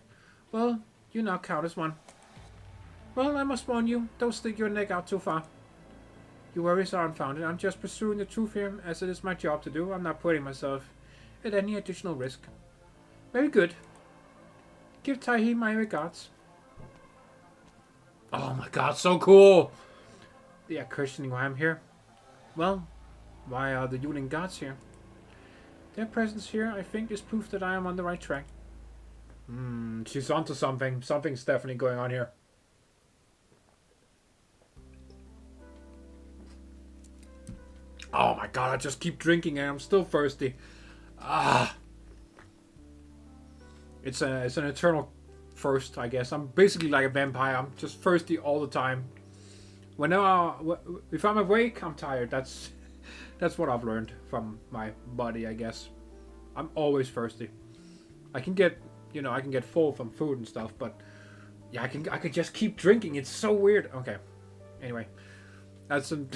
Well, you now count as one. Well, I must warn you, don't stick your neck out too far. Your worries are unfounded. I'm just pursuing the truth here, as it is my job to do. I'm not putting myself at any additional risk. Very good. Give Taihi my regards. Oh my god, so cool! They are questioning why I'm here. Well, why are the Yulin Guards here? Their presence here, I think, is proof that I am on the right track. She's onto something. Something's definitely going on here. Oh my god, I just keep drinking and I'm still thirsty. It's an eternal thirst, I guess. I'm basically like a vampire. I'm just thirsty all the time. If I'm awake, I'm tired. That's what I've learned from my body, I guess. I'm always thirsty. I can get full from food and stuff, but yeah, I could just keep drinking. It's so weird. Okay. Anyway, that's in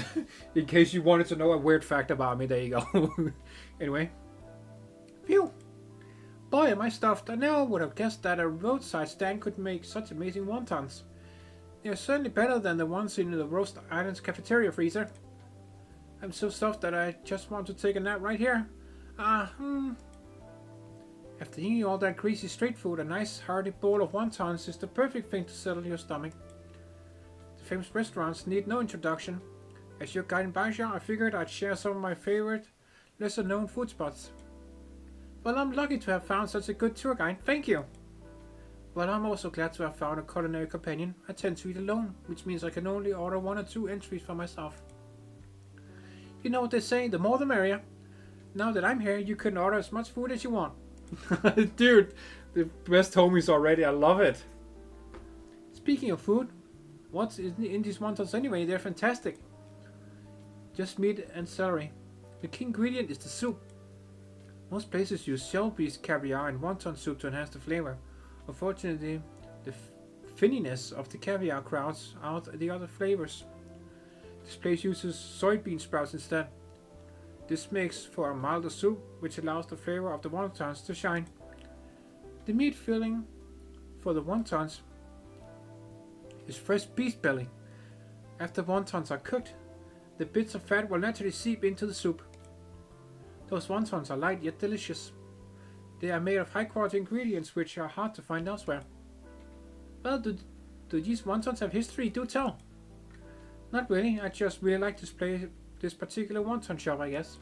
case you wanted to know a weird fact about me. There you go. Anyway, phew. Boy, am I stuffed. I never would have guessed that a roadside stand could make such amazing wontons. They're certainly better than the ones in the Roast Island's cafeteria freezer. I'm so stuffed that I just want to take a nap right here. After eating all that greasy street food, a nice hearty bowl of wontons is the perfect thing to settle your stomach. The famous restaurants need no introduction. As your guide in Baisha, I figured I'd share some of my favorite, lesser-known food spots. Well, I'm lucky to have found such a good tour guide. Thank you! Well, I'm also glad to have found a culinary companion. I tend to eat alone, which means I can only order 1 or 2 entries for myself. You know what they say, the more the merrier. Now that I'm here, you can order as much food as you want. Dude, the best homies already, I love it. Speaking of food, what's in these wontons anyway? They're fantastic. Just meat and celery. The key ingredient is the soup. Most places use shell-based caviar and wonton soup to enhance the flavor. Unfortunately, the finniness of the caviar crowds out the other flavors. This place uses soybean sprouts instead. This makes for a milder soup, which allows the flavor of the wontons to shine. The meat filling for the wontons is fresh beef belly. After wontons are cooked, the bits of fat will naturally seep into the soup. Those wontons are light yet delicious. They are made of high quality ingredients which are hard to find elsewhere. Well, do these wontons have history? Do tell. Not really, I just really like this particular wonton shop, I guess.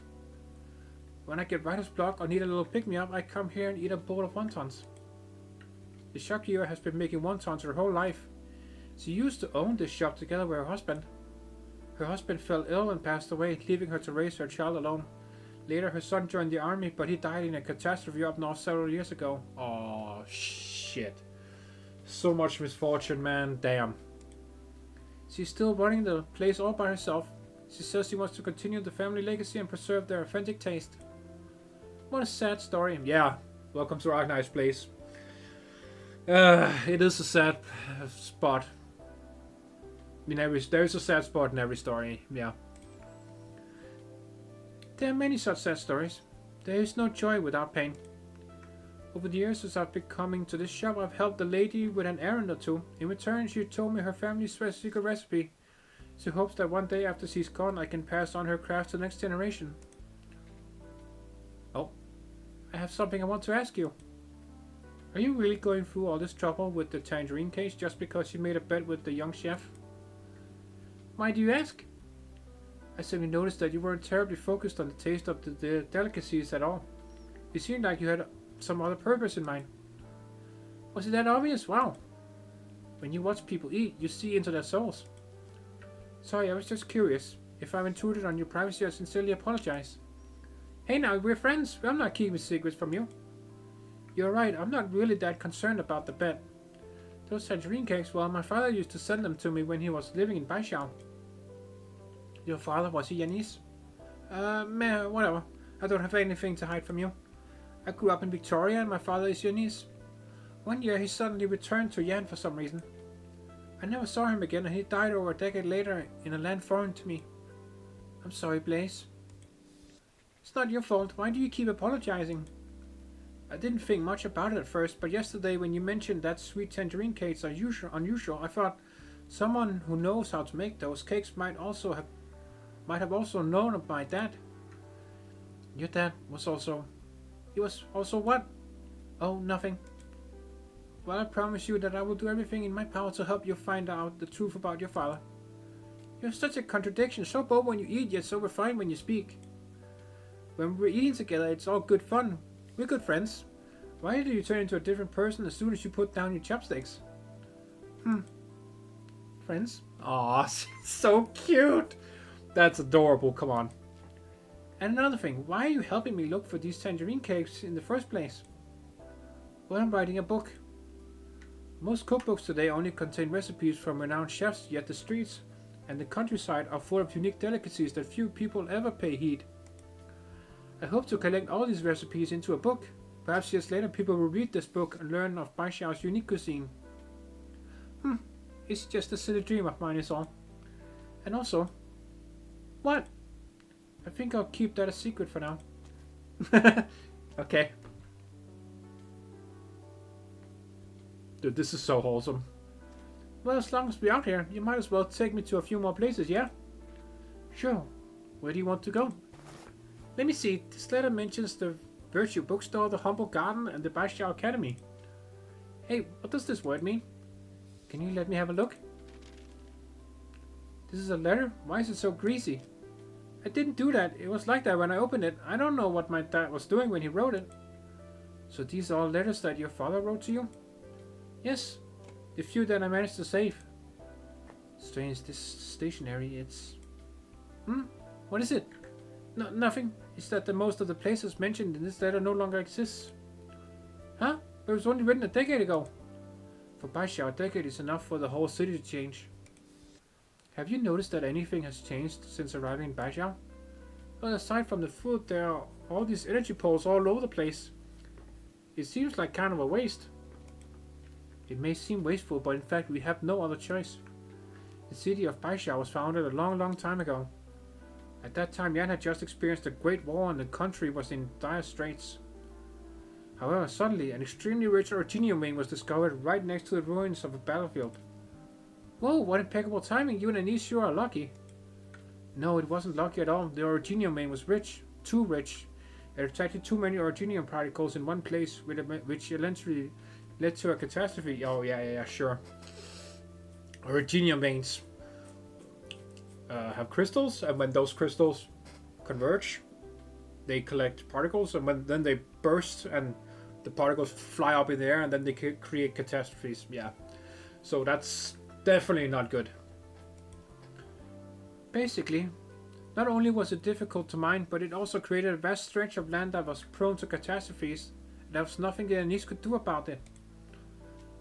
When I get writer's block or need a little pick-me-up, I come here and eat a bowl of wontons. The shopkeeper has been making wontons her whole life. She used to own this shop together with her husband. Her husband fell ill and passed away, leaving her to raise her child alone. Later, her son joined the army, but he died in a catastrophe up north several years ago. Oh, shit. So much misfortune, man. Damn. She's still running the place all by herself. She says she wants to continue the family legacy and preserve their authentic taste. What a sad story. Yeah, welcome to Arknights place. It is a sad spot. There's a sad spot in every story, yeah. There are many such sad stories. There is no joy without pain. Over the years as I've been coming to this shop, I've helped the lady with an errand or two. In return, she told me her family's secret recipe. She hopes that one day after she's gone, I can pass on her craft to the next generation. Oh, I have something I want to ask you. Are you really going through all this trouble with the tangerine case just because you made a bet with the young chef? Why do you ask? I suddenly noticed that you weren't terribly focused on the taste of the delicacies at all. It seemed like you had some other purpose in mind. Was it that obvious? Wow. When you watch people eat, you see into their souls. Sorry, I was just curious. If I've intruded on your privacy, I sincerely apologize. Hey now, we're friends. I'm not keeping secrets from you. You're right, I'm not really that concerned about the bet. Those tangerine cakes, well, my father used to send them to me when he was living in Baisha. Your father, was he Yanis? Meh, whatever. I don't have anything to hide from you. I grew up in Victoria and my father is Yanis. One year he suddenly returned to Yan for some reason. I never saw him again and he died over a decade later in a land foreign to me. I'm sorry, Blaze. It's not your fault. Why do you keep apologizing? I didn't think much about it at first, but yesterday when you mentioned that sweet tangerine cakes are unusual, I thought someone who knows how to make those cakes might have also known of my dad. Your dad was also... He was also what? Oh, nothing. Well, I promise you that I will do everything in my power to help you find out the truth about your father. You have such a contradiction, so bold when you eat, yet so refined when you speak. When we're eating together, it's all good fun. We're good friends. Why do you turn into a different person as soon as you put down your chopsticks? Friends? Aw, so cute! That's adorable, come on. And another thing, why are you helping me look for these tangerine cakes in the first place? Well, I'm writing a book. Most cookbooks today only contain recipes from renowned chefs, yet the streets and the countryside are full of unique delicacies that few people ever pay heed. I hope to collect all these recipes into a book. Perhaps years later people will read this book and learn of Baishao's unique cuisine. It's just a silly dream of mine is all. And also... What? I think I'll keep that a secret for now. Okay. Dude, this is so wholesome. Well, as long as we're out here, you might as well take me to a few more places, yeah? Sure. Where do you want to go? Let me see. This letter mentions the Virtue Bookstore, the Humble Garden, and the Baishao Academy. Hey, what does this word mean? Can you let me have a look? This is a letter? Why is it so greasy? I didn't do that. It was like that when I opened it. I don't know what my dad was doing when he wrote it. So these are all letters that your father wrote to you? Yes. The few that I managed to save. Strange, this stationery, it's... What is it? No, nothing. It's that the most of the places mentioned in this letter no longer exists. Huh? It was only written a decade ago. For Baishao, a decade is enough for the whole city to change. Have you noticed that anything has changed since arriving in Baishao? Well, aside from the food, there are all these energy poles all over the place. It seems like kind of a waste. It may seem wasteful, but in fact we have no other choice. The city of Baishao was founded a long time ago. At that time, Yan had just experienced a great war and the country was in dire straits. However, suddenly, an extremely rich Originium vein was discovered right next to the ruins of a battlefield. Whoa, what impeccable timing! You and Anise sure are lucky. No, it wasn't lucky at all. The Originium vein was rich. Too rich. It attracted too many Originium particles in one place, which eventually led to a catastrophe. Oh, yeah, sure. Originium veins have crystals, and when those crystals converge, they collect particles, and then they burst, and the particles fly up in the air, and then they create catastrophes. Yeah, so that's definitely not good. Basically, not only was it difficult to mine, but it also created a vast stretch of land that was prone to catastrophes. There was nothing the Anise could do about it.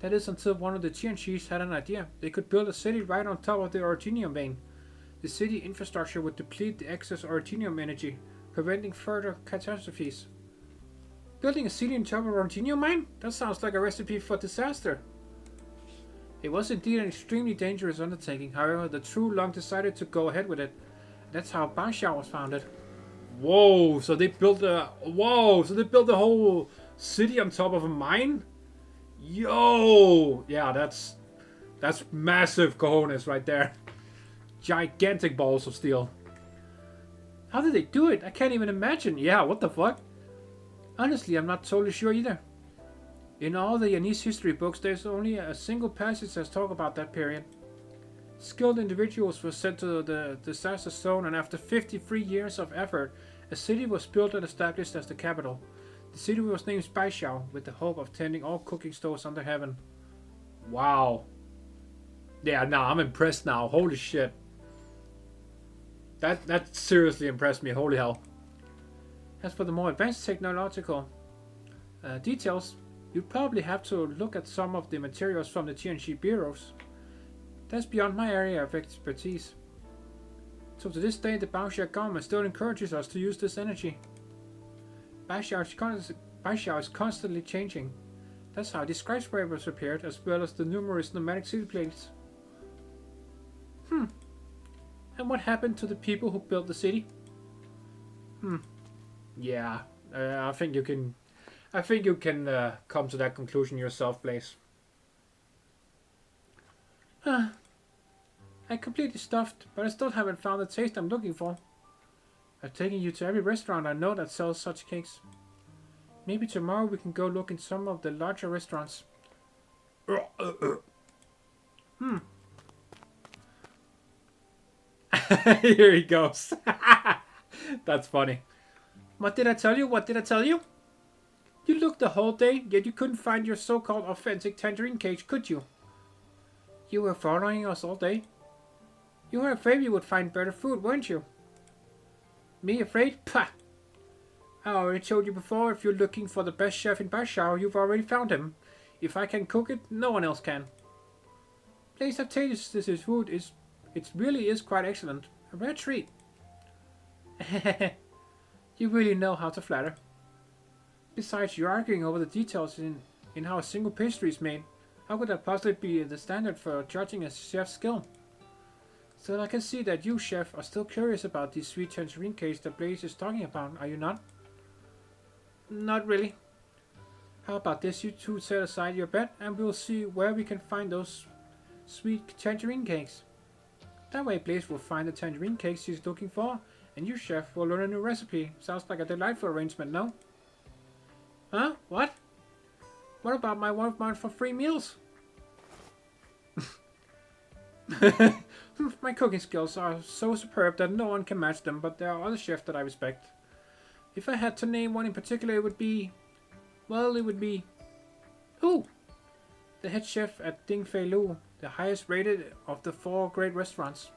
That is until one of the Tianqis had an idea. They could build a city right on top of the Originium vein. The city infrastructure would deplete the excess Originium energy, preventing further catastrophes. Building a city on top of an Originium mine? That sounds like a recipe for disaster. It was indeed an extremely dangerous undertaking. However, the True Long decided to go ahead with it. That's how Baishao was founded. Whoa! So they built a whole city on top of a mine? Yo! Yeah, that's massive cojones right there. Gigantic balls of steel. How did they do it? I can't even imagine. Yeah, what the fuck? Honestly, I'm not totally sure either. In all the Anise history books, there's only a single passage that talks about that period. Skilled individuals were sent to the disaster zone, and after 53 years of effort, a city was built and established as the capital. The city was named Baishao, with the hope of tending all cooking stores under heaven. Wow. Yeah, nah, I'm impressed now. Holy shit. That seriously impressed me. Holy hell. As for the more advanced technological details, you'd probably have to look at some of the materials from the Tianqi bureaus. That's beyond my area of expertise. So to this day, the Baishao government still encourages us to use this energy. Baishao is constantly changing. That's how the skyscrapers appeared, as well as the numerous nomadic city plates. And what happened to the people who built the city? Yeah, I think you can come to that conclusion yourself, Blaze. I'm completely stuffed, but I still haven't found the taste I'm looking for. I've taken you to every restaurant I know that sells such cakes. Maybe tomorrow we can go look in some of the larger restaurants. Here he goes. That's funny. What did I tell you? What did I tell you? You looked the whole day, yet you couldn't find your so-called authentic tangerine cake, could you? You were following us all day. You were afraid you would find better food, weren't you? Me afraid? Pah! I already told you before, if you're looking for the best chef in Baishao, you've already found him. If I can cook it, no one else can. Please have tasted this food. It really is quite excellent. A rare treat. You really know how to flatter. Besides, you're arguing over the details in how a single pastry is made. How could that possibly be the standard for judging a chef's skill? So I can see that you, chef, are still curious about these sweet tangerine cakes that Blaze is talking about, are you not? Not really. How about this? You two set aside your bet and we'll see where we can find those sweet tangerine cakes. That way Blaze will find the tangerine cakes she's looking for, and you, chef, will learn a new recipe. Sounds like a delightful arrangement, no? Huh? What? What about my one month for free meals? My cooking skills are so superb that no one can match them, but there are other chefs that I respect. If I had to name one in particular, it would be... Well, it would be... Who? The head chef at Ding Fei Lu, the highest rated of the 4 great restaurants.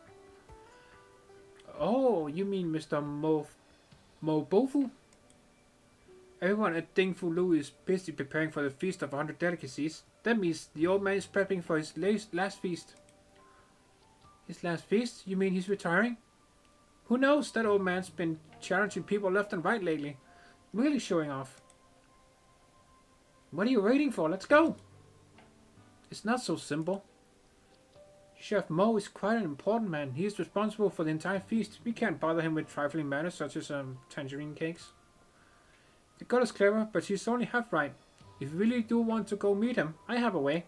Oh, you mean Mr. Mo Bofu? Everyone at Ding Fu Lu is busy preparing for the feast of 100 delicacies. That means the old man is prepping for his last feast. His last feast? You mean he's retiring? Who knows? That old man's been challenging people left and right lately. Really showing off. What are you waiting for? Let's go! It's not so simple. Chef Mo is quite an important man. He is responsible for the entire feast. We can't bother him with trifling matters such as tangerine cakes. The girl is clever, but she's only half right. If you really do want to go meet him, I have a way.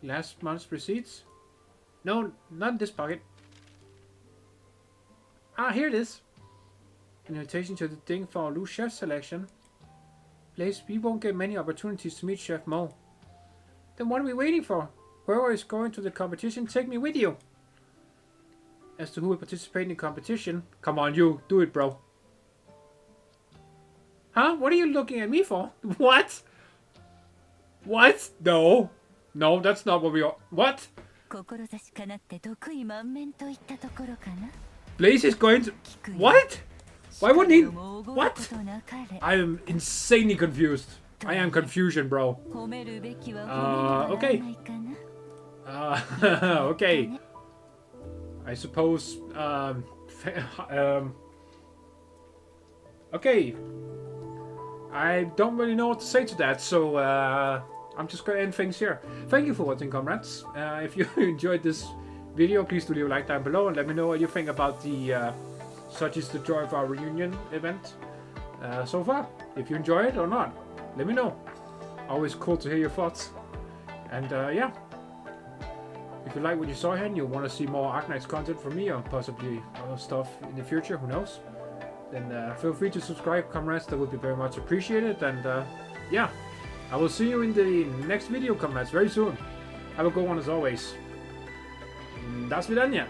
Last month's receipts? No, not in this pocket. Ah, here it is. An invitation to the Ding for Lu chef selection. Blaze, we won't get many opportunities to meet Chef Mo. Then what are we waiting for? Whoever is going to the competition, take me with you. As to who will participate in the competition, come on you, do it bro. Huh? What are you looking at me for? What? What? No. No, that's not what we are. What? Blaze is going to... What? Why wouldn't he... What? I am insanely confused. I am confusion, bro. Okay. Okay. I suppose... okay. I don't really know what to say to that, so... I'm just going to end things here. Thank you for watching, comrades. If you enjoyed this video, please do leave a like down below and let me know what you think about the Such is the Joy of Our Reunion event so far. If you enjoy it or not, let me know. Always cool to hear your thoughts. And yeah, if you like what you saw here and you want to see more Arknights content from me or possibly other stuff in the future, who knows, then feel free to subscribe, comrades. That would be very much appreciated. And yeah, I will see you in the next video, comrades, very soon. Have a good one as always. До свидания.